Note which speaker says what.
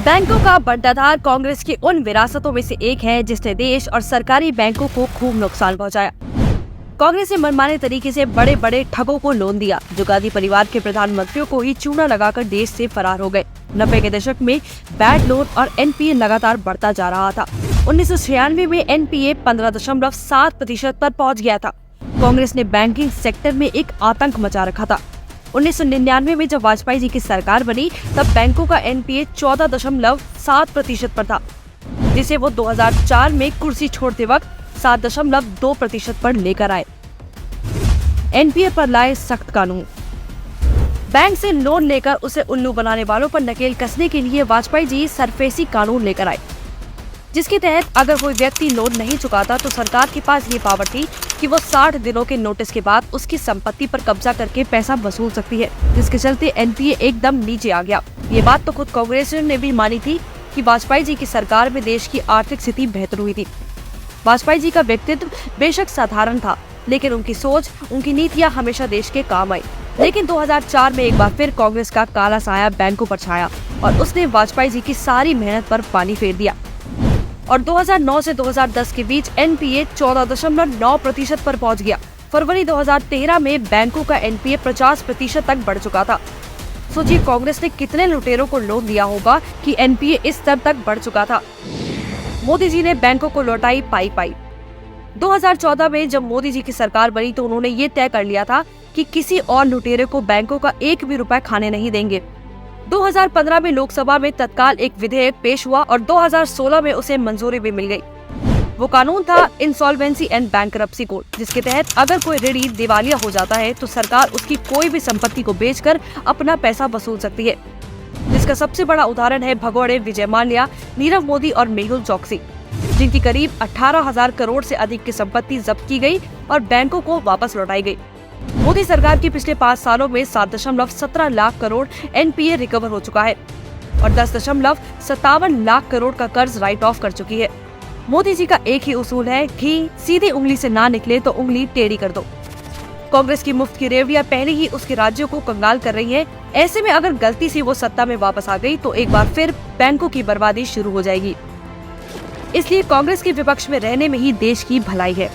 Speaker 1: बैंकों का बंटाधार कांग्रेस की उन विरासतों में से एक है जिसने देश और सरकारी बैंकों को खूब नुकसान पहुंचाया। कांग्रेस ने मनमाने तरीके से बड़े बड़े ठगों को लोन दिया जो गांधी परिवार के प्रधानमंत्रियों को ही चूना लगाकर देश से फरार हो गए। 90 के दशक में बैड लोन और एनपीए लगातार बढ़ता जा रहा था। 1996 में एनपीए 15.7% पर पहुंच गया था। कांग्रेस ने बैंकिंग सेक्टर में एक आतंक मचा रखा था। 1999 में जब वाजपेयी जी की सरकार बनी तब बैंकों का एनपीए 14.7% पर था, जिसे वो 2004 में कुर्सी छोड़ते वक्त 7.2% पर लेकर आए। एनपीए पर लाए सख्त कानून। बैंक से लोन लेकर उसे उल्लू बनाने वालों पर नकेल कसने के लिए वाजपेयी जी सरफेसी कानून लेकर आए, जिसके तहत अगर कोई व्यक्ति लोन नहीं चुकाता तो सरकार के पास ये पावर थी कि वो 60 दिनों के नोटिस के बाद उसकी संपत्ति पर कब्जा करके पैसा वसूल सकती है, जिसके चलते एनपीए एकदम नीचे आ गया। ये बात तो खुद कांग्रेस ने भी मानी थी कि वाजपेयी जी की सरकार में देश की आर्थिक स्थिति बेहतर हुई थी। वाजपेयी जी का व्यक्तित्व बेशक साधारण था, लेकिन उनकी सोच, उनकी नीतियां हमेशा देश के काम आई। लेकिन 2004 में एक बार फिर कांग्रेस का काला साया बैंकों पर छाया और उसने वाजपेयी जी की सारी मेहनत पर पानी फेर दिया और 2009 से 2010 के बीच एनपीए 14.9% पर पहुंच गया। फरवरी 2013 में बैंकों का एनपीए 50% तक बढ़ चुका था। सोचिए कांग्रेस ने कितने लुटेरों को लोन दिया होगा कि एनपीए इस स्तर तक बढ़ चुका था। मोदी जी ने बैंकों को लौटाई पाई। 2014 में जब मोदी जी की सरकार बनी तो उन्होंने ये तय कर लिया था कि किसी और लुटेरे को बैंकों का एक भी रुपया खाने नहीं देंगे। 2015 में लोकसभा में तत्काल एक विधेयक पेश हुआ और 2016 में उसे मंजूरी भी मिल गई। वो कानून था इंसॉल्वेंसी एंड बैंकरप्सी कोड, जिसके तहत अगर कोई ऋणी दिवालिया हो जाता है तो सरकार उसकी कोई भी संपत्ति को बेचकर अपना पैसा वसूल सकती है। जिसका सबसे बड़ा उदाहरण है भगोड़े विजय माल्या, नीरव मोदी और मेहुल चोकसी, जिनकी करीब 18,000 करोड़ से अधिक की संपत्ति जब्त की गई और बैंकों को वापस लौटाई गई। मोदी सरकार के पिछले 5 सालों में 7.17 लाख करोड़ एनपीए रिकवर हो चुका है और 10.57 लाख करोड़ का कर्ज राइट ऑफ कर चुकी है। मोदी जी का एक ही उसूल है, घी सीधी उंगली से ना निकले तो उंगली टेढ़ी कर दो। कांग्रेस की मुफ्त की रेवड़ियां पहले ही उसके राज्यों को कंगाल कर रही है। ऐसे में अगर गलती से वो सत्ता में वापस आ गई तो एक बार फिर बैंकों की बर्बादी शुरू हो जाएगी। इसलिए कांग्रेस के विपक्ष में रहने में ही देश की भलाई है।